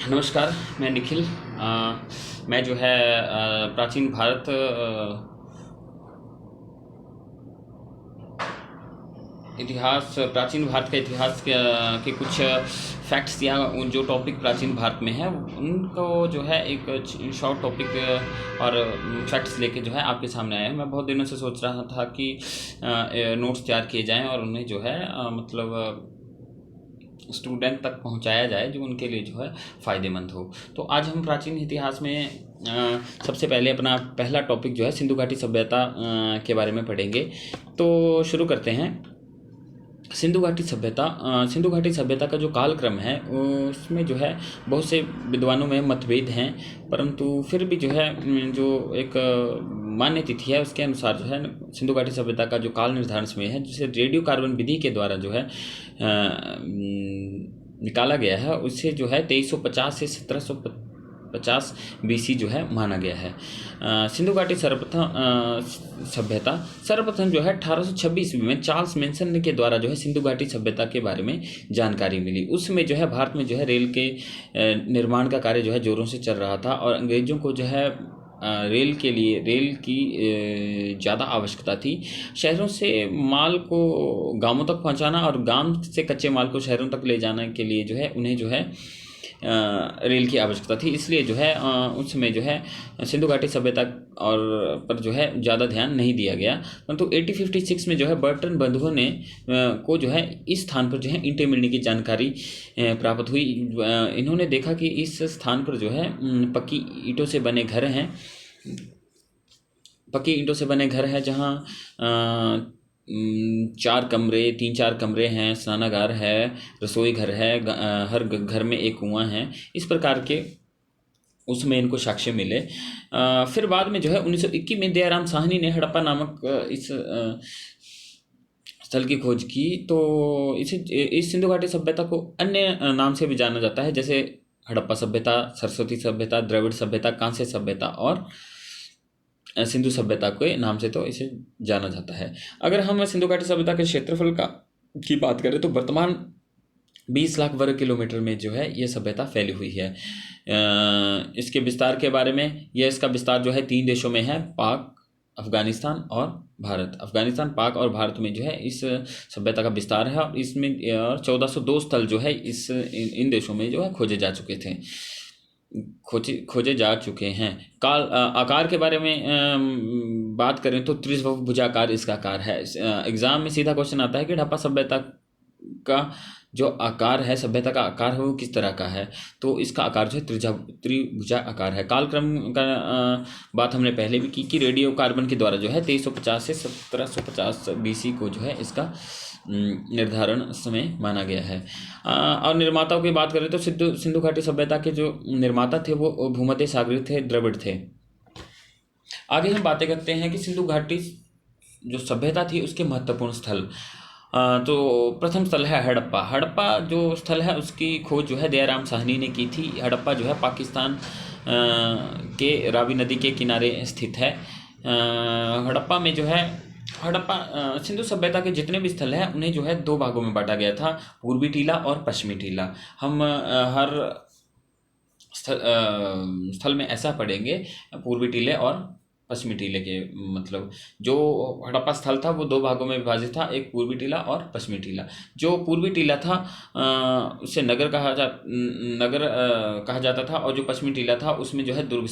नमस्कार, मैं निखिल। मैं जो है प्राचीन भारत प्राचीन भारत का इतिहास के कुछ फैक्ट्स या उन जो टॉपिक प्राचीन भारत में है उनको जो है एक शॉर्ट टॉपिक और फैक्ट्स लेके जो है आपके सामने आया है। मैं बहुत दिनों से सोच रहा था कि नोट्स तैयार किए जाएं और उन्हें जो है मतलब स्टूडेंट तक पहुंचाया जाए जो उनके लिए जो है फ़ायदेमंद हो। तो आज हम प्राचीन इतिहास में सबसे पहले अपना पहला टॉपिक जो है सिंधु घाटी सभ्यता के बारे में पढ़ेंगे। तो शुरू करते हैं। सिंधु घाटी सभ्यता का जो कालक्रम है उसमें जो है बहुत से विद्वानों में मतभेद हैं, परंतु फिर भी जो है जो एक मान्य तिथि है उसके अनुसार जो है सिंधु घाटी सभ्यता का जो काल निर्धारण समय है जिसे रेडियो कार्बन विधि के द्वारा जो है निकाला गया है उसे जो है 2350 से 1750 BC जो है माना गया है। सिंधु घाटी सभ्यता सर्वप्रथम जो है 1826 में चार्ल्स मेंसन के द्वारा जो है सिंधु घाटी सभ्यता के बारे में जानकारी मिली। उसमें जो है भारत में जो है रेल के निर्माण का कार्य जो है जोरों से चल रहा था और अंग्रेज़ों को जो है रेल की ज़्यादा आवश्यकता थी। शहरों से माल को गांवों तक पहुंचाना और गांव से कच्चे माल को शहरों तक ले जाने के लिए जो है उन्हें जो है रेल की आवश्यकता थी। इसलिए जो है उस समय जो है सिंधु घाटी सभ्यता और पर जो है ज़्यादा ध्यान नहीं दिया गया, परंतु 1856 में जो है बर्टन बंधुओं ने को जो है इस स्थान पर जो है ईंटें मिलने की जानकारी प्राप्त हुई। इन्होंने देखा कि इस स्थान पर जो है पक्की ईंटों से बने घर हैं जहाँ 3-4 कमरे हैं, स्नानागार है, रसोई घर है, हर घर में एक कुआं है। इस प्रकार के उसमें इनको साक्ष्य मिले। फिर बाद में जो है 1921 में दयाराम साहनी ने हड़प्पा नामक इस स्थल की खोज की। तो इस सिंधु घाटी सभ्यता को अन्य नाम से भी जाना जाता है, जैसे हड़प्पा सभ्यता, सरस्वती सभ्यता, द्रविड़ सभ्यता, कांस्य सभ्यता और सिंधु सभ्यता के नाम से तो इसे जाना जाता है। अगर हम सिंधु घाटी सभ्यता के क्षेत्रफल की बात करें तो वर्तमान 20 लाख वर्ग किलोमीटर में जो है ये सभ्यता फैली हुई है। इसके विस्तार के बारे में इसका विस्तार जो है 3 देशों में है, पाक, अफगानिस्तान और भारत। अफगानिस्तान, पाक और भारत में जो है इस सभ्यता का विस्तार है और इसमें 1402 स्थल जो है इन देशों में जो है खोजे जा चुके हैं। आकार के बारे में बात करें तो त्रिभुजाकार इसका आकार है। एग्जाम में सीधा क्वेश्चन आता है कि हड़प्पा सभ्यता का जो आकार है, सभ्यता का आकार है वो किस तरह का है, तो इसका आकार जो है त्रिभुजा आकार है। कालक्रम का बात हमने पहले भी की कि रेडियो कार्बन के द्वारा जो है 2350 से 1750 BC को जो है इसका निर्धारण समय माना गया है। और निर्माताओं की बात करें तो सिंधु घाटी सभ्यता के जो निर्माता थे वो भूमध्य सागरीय थे, द्रविड़ थे। आगे हम बातें करते हैं कि सिंधु घाटी जो सभ्यता थी उसके महत्वपूर्ण स्थल। तो प्रथम स्थल है हड़प्पा जो स्थल है उसकी खोज जो है दयाराम साहनी ने की थी। हड़प्पा जो है पाकिस्तान के रावी नदी के किनारे स्थित है। हड़प्पा में जो है सिंधु सभ्यता के जितने भी स्थल हैं उन्हें जो है 2 भागों में बांटा गया था, पूर्वी टीला और पश्चिमी टीला। हम हर स्थल में ऐसा पढ़ेंगे, पूर्वी टीले और पश्चिमी टीले के मतलब जो हड़प्पा स्थल था वो 2 भागों में विभाजित था, एक पूर्वी टीला और पश्चिमी टीला। जो पूर्वी टीला था उसे नगर कहा जाता था और जो पश्चिमी टीला था उसमें जो है दुर्ग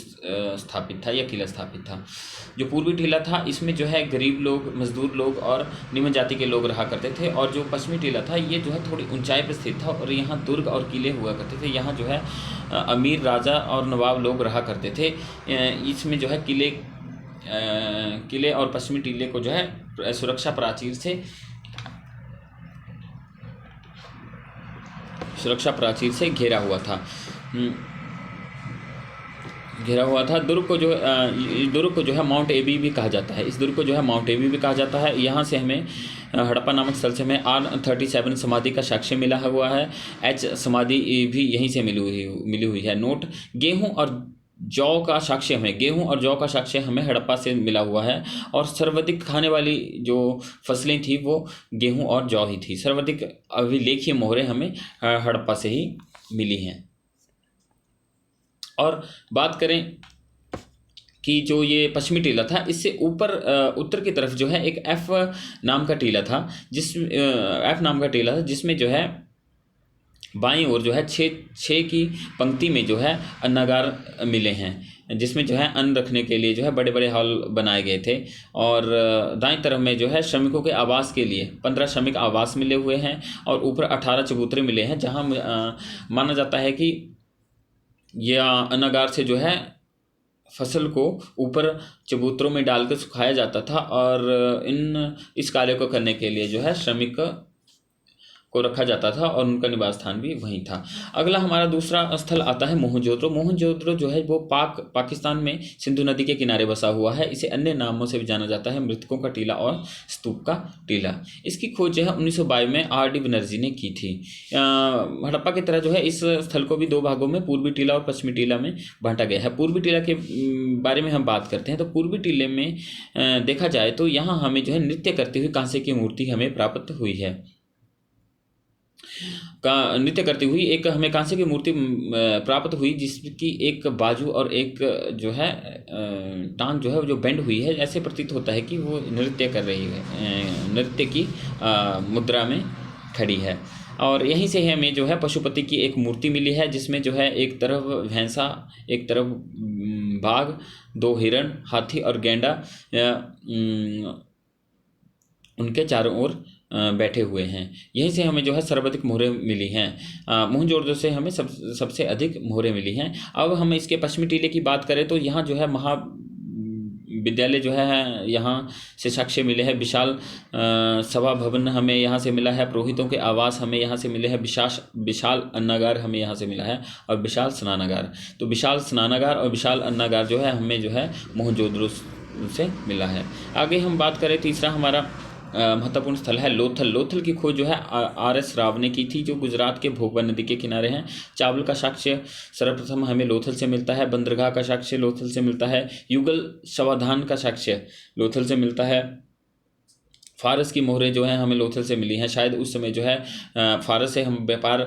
स्थापित था या किला स्थापित था। जो पूर्वी टीला था इसमें जो है गरीब लोग, मजदूर लोग और निम्न जाति के लोग रहा करते थे, और जो पश्चिमी टीला था ये जो है थोड़ी ऊंचाई पर स्थित था और यहाँ दुर्ग और किले हुआ करते थे। यहाँ जो है अमीर राजा और नवाब लोग रहा करते थे। इसमें जो है किले और पश्चिमी टीले को जो है सुरक्षा प्राचीर से घेरा हुआ था। दुर्ग को जो है माउंट एबी भी कहा जाता है। इस दुर्ग को जो है माउंट एबी भी कहा जाता है। यहाँ से हमें हड़प्पा नामक स्थल से हमें R37 समाधि का साक्ष्य मिला हुआ है। H समाधि भी यहीं से मिली हुई है। नोट, गेहूं और जौ का साक्ष्य हमें हड़प्पा से मिला हुआ है और सर्वाधिक खाने वाली जो फसलें थी वो गेहूं और जौ ही थी। सर्वाधिक अभिलेखीय मोहरें हमें हड़प्पा से ही मिली हैं। और बात करें कि जो ये पश्चिमी टीला था, इससे ऊपर उत्तर की तरफ जो है एक एफ नाम का टीला था, जिसमें जो है बाईं ओर जो है छः की पंक्ति में जो है अन्नागार मिले हैं, जिसमें जो है अन्न रखने के लिए जो है बड़े बड़े हॉल बनाए गए थे। और दाईं तरफ में जो है श्रमिकों के आवास के लिए 15 श्रमिक आवास मिले हुए हैं, और ऊपर 18 चबूतरे मिले हैं, जहां माना जाता है कि यह अन्नागार से जो है फसल को ऊपर चबूतरों में डालकर सुखाया जाता था, और इस कार्य को करने के लिए जो है श्रमिक को रखा जाता था, और उनका निवास स्थान भी वहीं था। अगला हमारा दूसरा स्थल आता है मोहनजोदड़ो। मोहनजोदड़ो जो है वो पाकिस्तान में सिंधु नदी के किनारे बसा हुआ है। इसे अन्य नामों से भी जाना जाता है, मृतकों का टीला और स्तूप का टीला। इसकी खोज जो है 1922 में R.D. बनर्जी ने की थी। हड़प्पा की तरह जो है इस स्थल को भी दो भागों में, पूर्वी टीला और पश्चिमी टीला में बांटा गया है। पूर्वी टीला के बारे में हम बात करते हैं तो पूर्वी टीले में देखा जाए तो यहाँ हमें जो है नृत्य करती हुई कांसे की मूर्ति हमें प्राप्त हुई है। नृत्य करती हुई एक हमें कांसे की मूर्ति प्राप्त हुई, जिसकी एक बाजू और एक जो है टांग जो है जो बेंड हुई है। ऐसे प्रतीत होता है कि वो नृत्य कर रही है, नृत्य की मुद्रा में खड़ी है। और यहीं से हमें जो है पशुपति की एक मूर्ति मिली है, जिसमें जो है एक तरफ भैंसा, एक तरफ बाघ, 2 हिरण, हाथी और गैंडा उनके चारों ओर बैठे हुए हैं। यहीं से हमें जो है सर्वाधिक मोहरें मिली हैं। मोहनजोदड़ो से हमें सबसे अधिक मोहरें मिली हैं। अब हम इसके पश्चिमी टीले की बात करें तो यहाँ जो है महाविद्यालय जो है यहाँ से साक्ष्य मिले हैं। विशाल सभा भवन हमें यहाँ से मिला है। पुरोहितों के आवास हमें यहाँ से मिले हैं। विशाल अन्नागार हमें यहाँ से मिला है, और विशाल स्नानागार। तो विशाल स्नानागार और विशाल अन्नागार जो है हमें जो है मोहनजोदड़ो से मिला है। आगे हम बात करें, तीसरा हमारा महत्वपूर्ण स्थल है लोथल। लोथल की खोज जो है R.S. राव ने की थी, जो गुजरात के भोगवा नदी के किनारे हैं। चावल का साक्ष्य सर्वप्रथम हमें लोथल से मिलता है। बंदरगाह का साक्ष्य लोथल से मिलता है। युगल समाधान का साक्ष्य लोथल से मिलता है। फारस की मोहरें जो हैं हमें लोथल से मिली हैं। शायद उस समय जो है फारस से हम व्यापार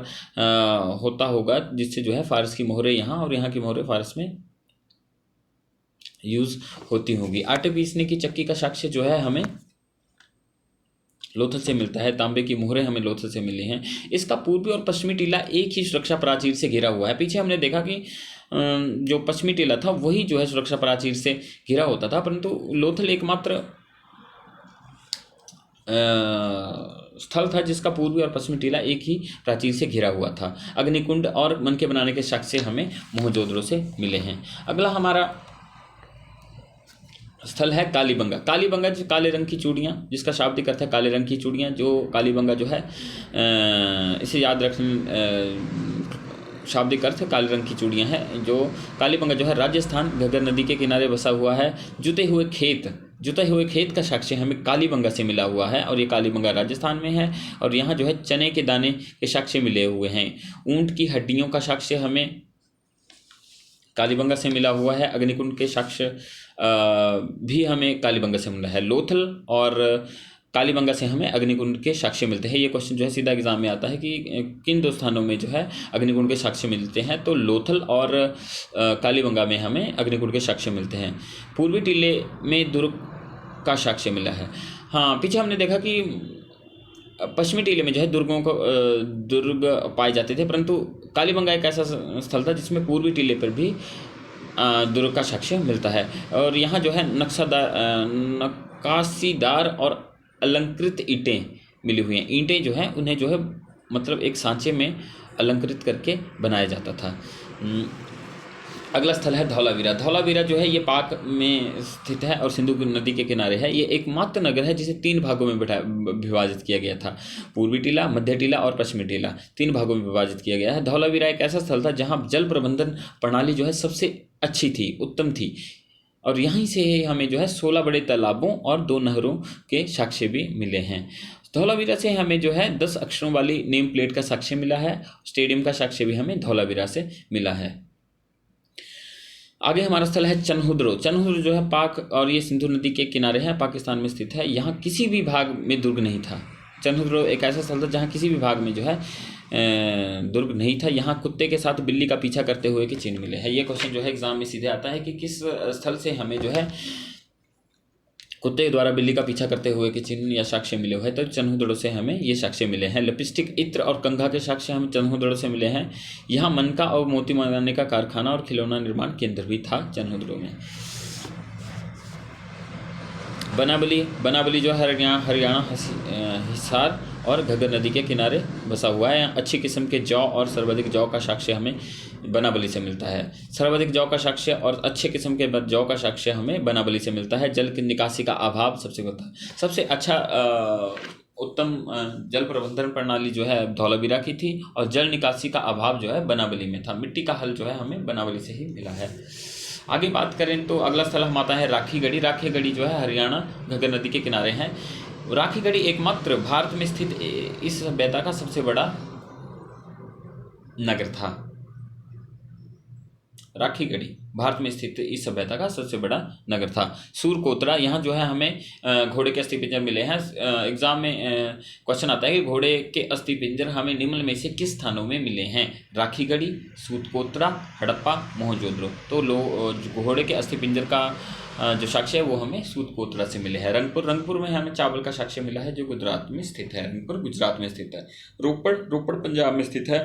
होता होगा, जिससे जो है फारस की मोहरें यहाँ और यहाँ की मोहरें फारस में यूज़ होती होंगी। आटे पीसने की चक्की का साक्ष्य जो है हमें लोथल से मिलता है। तांबे की मोहरें हमें लोथल से मिली हैं। इसका पूर्वी और पश्चिमी टीला एक ही सुरक्षा प्राचीर से घिरा हुआ है। पीछे हमने देखा कि जो पश्चिमी टीला था वही जो है सुरक्षा प्राचीर से घिरा होता था, परंतु लोथल एकमात्र स्थल था जिसका पूर्वी और पश्चिमी टीला एक ही प्राचीर से घिरा हुआ था। अग्निकुंड और मनके बनाने के साक्ष्य हमें मोहनजोदड़ो से मिले हैं। अगला हमारा स्थल है कालीबंगा। कालीबंगा जो काले रंग की चूड़ियाँ, जिसका शाब्दिक अर्थ है काले रंग की चूड़ियाँ। जो कालीबंगा जो है इसे याद रखने शाब्दिक अर्थ काले रंग की चूड़ियाँ हैं। जो कालीबंगा जो है राजस्थान घग्गर नदी के किनारे बसा हुआ है। जुते हुए खेत का साक्ष्य हमें कालीबंगा से मिला हुआ है, और ये कालीबंगा राजस्थान में है। और यहाँ जो है चने के दाने के साक्ष्य मिले हुए हैं। ऊंट की हड्डियों का साक्ष्य हमें कालीबंगा से मिला हुआ है। अग्निकुंड के साक्ष्य भी हमें कालीबंगा से मिला है। लोथल और कालीबंगा से हमें अग्निकुंड के साक्ष्य मिलते हैं। ये क्वेश्चन जो है सीधा एग्जाम में आता है कि किन दो स्थानों में जो है अग्निकुंड के साक्ष्य मिलते हैं। तो लोथल और कालीबंगा में हमें अग्निकुंड के साक्ष्य मिलते हैं। पूर्वी टीले में दुर्ग का साक्ष्य मिला है। हाँ, पीछे हमने देखा कि पश्चिमी टीले में जो है दुर्ग पाए जाते थे, परंतु कालीबंगा एक ऐसा स्थल था जिसमें पूर्वी टीले पर भी दुर्ग का साक्ष्य मिलता है। और यहाँ जो है नक्काशीदार और अलंकृत ईंटें मिली हुई हैं। ईंटें जो हैं उन्हें जो है मतलब एक सांचे में अलंकृत करके बनाया जाता था। अगला स्थल है धौलावीरा। धौलावीरा जो है ये पाक में स्थित है और सिंधु नदी के किनारे है। ये एकमात्र नगर है जिसे 3 भागों में विभाजित किया गया था। पूर्वी टीला, मध्य टीला और पश्चिमी टीला 3 भागों में विभाजित किया गया है। धौलावीरा एक ऐसा स्थल था जहाँ जल प्रबंधन प्रणाली जो है सबसे अच्छी थी, उत्तम थी। और यहीं से हमें जो है 16 बड़े तालाबों और 2 नहरों के साक्ष्य भी मिले हैं। धौलावीरा से हमें जो है 10 अक्षरों वाली नेम प्लेट का साक्ष्य मिला है। स्टेडियम का साक्ष्य भी हमें धौलावीरा से मिला है। आगे हमारा स्थल है चनहुद्रो। चनहुद्रो जो है पाक और ये सिंधु नदी के किनारे है, पाकिस्तान में स्थित है। यहाँ किसी भी भाग में दुर्ग नहीं था। चनहुद्रो एक ऐसा स्थल था जहाँ किसी भी भाग में जो है दुर्ग नहीं था। यहाँ कुत्ते के साथ बिल्ली का पीछा करते हुए के चिन्ह मिले हैं। ये क्वेश्चन जो है एग्जाम में सीधे आता है कि किस स्थल से हमें जो है कुत्ते के द्वारा बिल्ली का पीछा करते हुए के चिन्ह या साक्ष्य मिले हुए हैं। तो चन्हुदड़ों से हमें ये साक्ष्य मिले हैं। लिपस्टिक, इत्र और कंघा के साक्ष्य हमें चन्हुदड़ों से मिले हैं। यहाँ मनका और मोती बनाने का कारखाना और खिलौना निर्माण केंद्र भी था चन्हुदड़ों में। बनाबली जो हरियाणा हिसार और घग्गर नदी के किनारे बसा हुआ है। यहाँ अच्छी किस्म के जौ और सर्वाधिक जौ का साक्ष्य हमें बनाबली से मिलता है। सर्वाधिक जौ का साक्ष्य और अच्छे किस्म के जौ का साक्ष्य हमें बनाबली से मिलता है। जल की निकासी का अभाव सबसे अच्छा उत्तम जल प्रबंधन प्रणाली जो है धौलावीरा की थी और जल निकासी का अभाव जो है बनाबली में था। मिट्टी का हल जो है हमें बनाबली से ही मिला है। आगे बात करें तो अगला स्थल हम आता है राखीगढ़ी। राखीगढ़ी जो है हरियाणा घग्गर नदी के किनारे हैं। राखीगढ़ी एकमात्र भारत में स्थित इस सभ्यता का सबसे बड़ा नगर था। राखीगढ़ी भारत में स्थित इस सभ्यता का सबसे बड़ा नगर था। सूरकोतरा, यहाँ जो है हमें घोड़े के अस्थिपिंजर मिले हैं। एग्जाम में क्वेश्चन आता है कि घोड़े के अस्थिपिंजर हमें निम्न में से किस स्थानों में मिले हैं? राखीगढ़ी, सूरकोतरा, हड़प्पा, मोहनजोदड़ो। तो घोड़े के अस्थिपिंजर का जो साक्ष्य है वो हमें सूरकोतरा से मिले हैं। रंगपुर में हमें चावल का साक्ष्य मिला है जो गुजरात में स्थित है। रंगपुर गुजरात में स्थित है। रोपड़ पंजाब में स्थित है।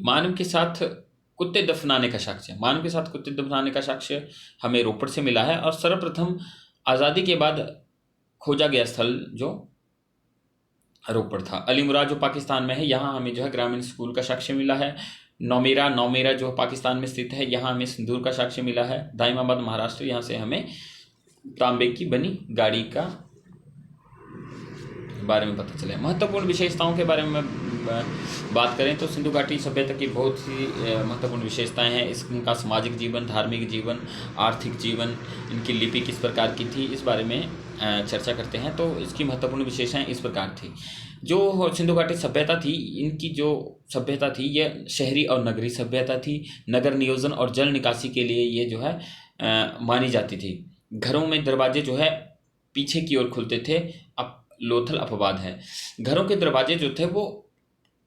मानव के साथ कुत्ते दफनाने का साक्ष्य हमें रोपड़ से मिला है। और सर्वप्रथम आज़ादी के बाद खोजा गया स्थल जो रोपड़ था। अलीमुरा जो पाकिस्तान में है, यहाँ हमें जो है ग्रामीण स्कूल का साक्ष्य मिला है। नौमेरा जो पाकिस्तान में स्थित है, यहाँ हमें सिंदूर का साक्ष्य मिला है। दाइमाबाद महाराष्ट्र, यहाँ से हमें तांबे की बनी गाड़ी का बारे में पता चला। महत्वपूर्ण विशेषताओं के बारे में बात करें तो सिंधु घाटी सभ्यता की बहुत सी महत्वपूर्ण विशेषताएं हैं। इसका सामाजिक जीवन, धार्मिक जीवन, आर्थिक जीवन, इनकी लिपि किस प्रकार की थी, इस बारे में चर्चा करते हैं। तो इसकी महत्वपूर्ण विशेषताएं इस प्रकार थी। जो सिंधु घाटी सभ्यता थी, इनकी जो सभ्यता थी यह शहरी और नगरी सभ्यता थी। नगर नियोजन और जल निकासी के लिए ये जो है मानी जाती थी। घरों में दरवाजे जो है पीछे की ओर खुलते थे। अब लोथल अपवाद है। घरों के दरवाजे जो थे वो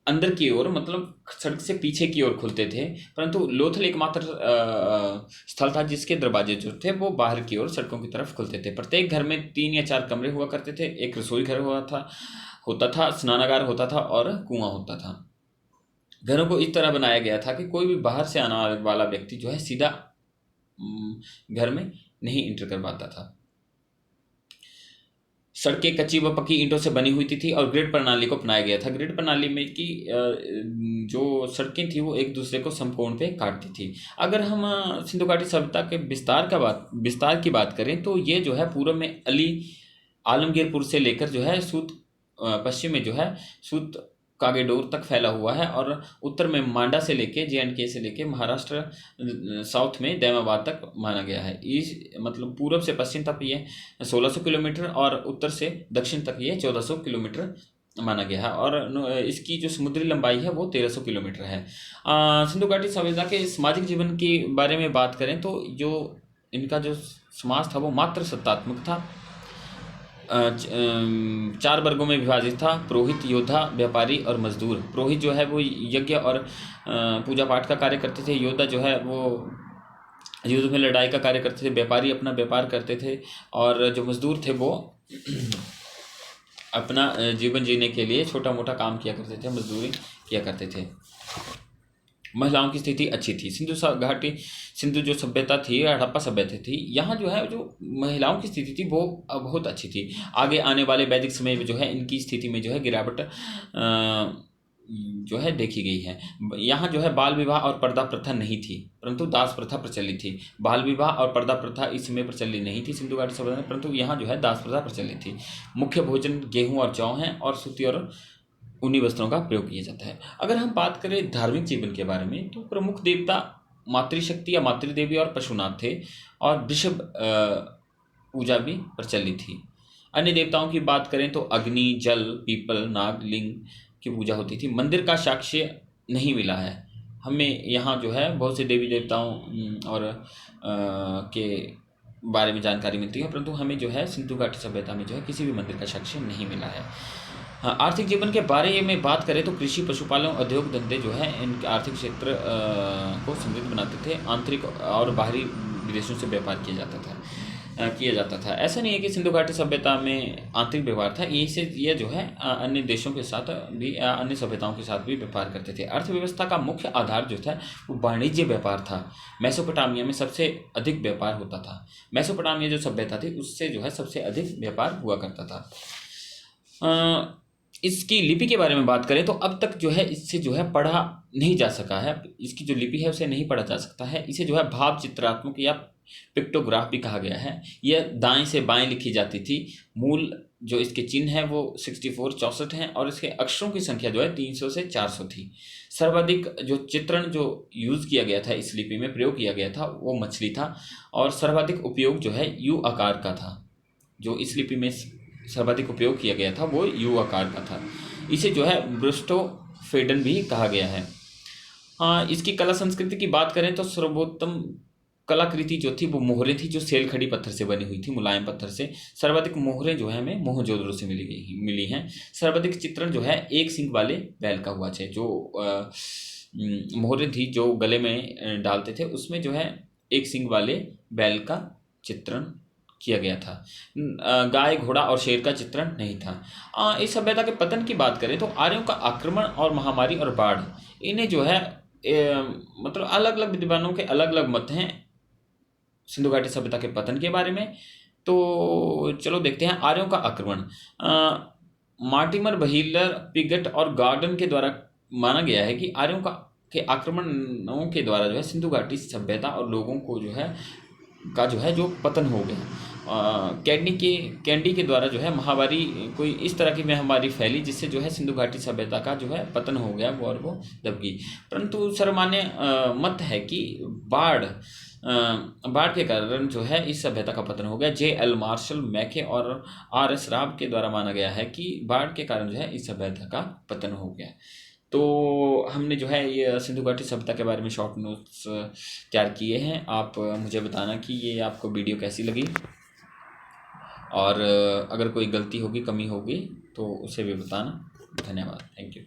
अंदर की ओर, मतलब सड़क से पीछे की ओर खुलते थे, परंतु लोथल एकमात्र स्थल था जिसके दरवाजे जो थे वो बाहर की ओर सड़कों की तरफ खुलते थे। प्रत्येक घर में 3 या 4 कमरे हुआ करते थे। एक रसोई घर होता था, स्नानागार होता था और कुआं होता था। घरों को इस तरह बनाया गया था कि कोई भी बाहर से आने वाला व्यक्ति जो है सीधा घर में नहीं इंटर कर पाता था। सड़कें कच्ची व पक्की ईंटों से बनी हुई थी और ग्रिड प्रणाली को अपनाया गया था। ग्रिड प्रणाली में की जो सड़कें थी वो एक दूसरे को समकोण पे काटती थी। अगर हम सिंधु घाटी सभ्यता के विस्तार की बात करें तो ये जो है पूर्व में आलमगीरपुर से लेकर जो है पश्चिम में जो है सूत कागेडोर तक फैला हुआ है और उत्तर में मांडा से लेके J&K से लेके महाराष्ट्र साउथ में दैमाबाद तक माना गया है। इस मतलब पूर्व से पश्चिम तक ये 1600 किलोमीटर और उत्तर से दक्षिण तक ये 1400 किलोमीटर माना गया है। और इसकी जो समुद्री लंबाई है वो 1300 किलोमीटर है। सिंधु घाटी सभ्यता के सामाजिक जीवन के बारे में बात करें तो जो इनका जो समाज था वो मात्र सत्तात्मक था। 4 वर्गों में विभाजित था: पुरोहित, योद्धा, व्यापारी और मजदूर। पुरोहित जो है वो यज्ञ और पूजा पाठ का कार्य करते थे। योद्धा जो है वो युद्ध में लड़ाई का कार्य करते थे। व्यापारी अपना व्यापार करते थे और जो मजदूर थे वो अपना जीवन जीने के लिए छोटा मोटा काम किया करते थे, मजदूरी किया करते थे। महिलाओं की स्थिति अच्छी थी। सिंधु जो सभ्यता थी, हड़प्पा सभ्यता थी, यहाँ जो है जो महिलाओं की स्थिति थी वो बहुत अच्छी थी। आगे आने वाले वैदिक समय में जो है इनकी स्थिति में जो है गिरावट जो है देखी गई है। यहाँ जो है बाल विवाह और पर्दा प्रथा नहीं थी, परंतु दास प्रथा प्रचलित थी। बाल विवाह और पर्दा प्रथा इस समय प्रचलित नहीं थी सिंधु घाटी सभ्यता में, परंतु यहाँ जो है दास प्रथा प्रचलित थी। मुख्य भोजन गेहूँ और जौ है और सूती और ऊनी वस्त्रों का प्रयोग किया जाता है। अगर हम बात करें धार्मिक जीवन के बारे में तो प्रमुख देवता मातृशक्ति या मातृदेवी और पशुनाथ थे और वृषभ पूजा भी प्रचलित थी। अन्य देवताओं की बात करें तो अग्नि, जल, पीपल, नाग, लिंग की पूजा होती थी। मंदिर का साक्ष्य नहीं मिला है हमें। यहाँ जो है बहुत से देवी देवताओं और के बारे में जानकारी मिलती है, परंतु हमें जो है सिंधु घाटी सभ्यता में जो है किसी भी मंदिर का साक्ष्य नहीं मिला है। हाँ, आर्थिक जीवन के बारे में बात करें तो कृषि, पशुपालन, उद्योग धंधे जो है इन आर्थिक क्षेत्र को समृद्ध बनाते थे। आंतरिक और बाहरी विदेशों से व्यापार किया जाता था। ऐसा नहीं है कि सिंधु घाटी सभ्यता में आंतरिक व्यवहार था, ये जो है अन्य देशों के साथ भी, अन्य सभ्यताओं के साथ भी व्यापार करते थे। अर्थव्यवस्था का मुख्य आधार जो था वो वाणिज्य व्यापार था। मेसोपोटामिया में सबसे अधिक व्यापार होता था। मेसोपोटामिया जो सभ्यता थी उससे जो है सबसे अधिक व्यापार हुआ करता था। इसकी लिपि के बारे में बात करें तो अब तक जो है इससे जो है पढ़ा नहीं जा सका है। इसकी जो लिपि है उसे नहीं पढ़ा जा सकता है। इसे जो है भाव चित्रात्मक या पिक्टोग्राफ भी कहा गया है। यह दाएं से बाएं लिखी जाती थी। मूल जो इसके चिन्ह है वो 64 हैं और इसके अक्षरों की संख्या जो है 300 से 400 थी। सर्वाधिक जो चित्रण जो यूज़ किया गया था, इस लिपि में प्रयोग किया गया था, वो मछली था। और सर्वाधिक उपयोग जो है यू आकार का था। जो इस लिपि में सर्वाधिक उपयोग किया गया था वो यू आकार का था। इसे जो है ब्रुस्टोफेडन भी कहा गया है। हाँ, इसकी कला संस्कृति की बात करें तो सर्वोत्तम कलाकृति जो थी वो मोहरें थी, जो सेल खड़ी पत्थर से बनी हुई थी, मुलायम पत्थर से। सर्वाधिक मोहरें जो है हमें मोहनजोदड़ो से मिली हैं। सर्वाधिक चित्रण जो है एक सींग वाले बैल का हुआ है। जो मोहरें थी जो गले में डालते थे, उसमें जो है एक सींग वाले बैल का चित्रण किया गया था। गाय, घोड़ा और शेर का चित्रण नहीं था। इस सभ्यता के पतन की बात करें तो आर्यों का आक्रमण और महामारी और बाढ़, इन्हें जो है मतलब अलग अलग विद्वानों के अलग अलग मत हैं सिंधु घाटी सभ्यता के पतन के बारे में। तो चलो देखते हैं आर्यों का आक्रमण। मार्टिमर, व्हीलर, पिगट और गार्डन के द्वारा माना गया है कि आर्यों के आक्रमणों के द्वारा जो है सिंधु घाटी सभ्यता और लोगों को जो है जो पतन हो गया। कैंडी के द्वारा जो है महामारी, कोई इस तरह की महामारी फैली जिससे जो है सिंधु घाटी सभ्यता का जो है पतन हो गया, वो दब गई। परंतु सर्वमान्य मत है कि बाढ़ के कारण जो है इस सभ्यता का पतन हो गया। J.L. मार्शल, मैके और R.S. राव के द्वारा माना गया है कि बाढ़ के कारण जो है इस सभ्यता का पतन हो गया। तो हमने जो है ये सिंधु घाटी सभ्यता के बारे में शॉर्ट नोट्स तैयार किए हैं। आप मुझे बताना कि ये आपको वीडियो कैसी लगी, और अगर कोई गलती होगी, कमी होगी तो उसे भी बताना। धन्यवाद, थैंक यू।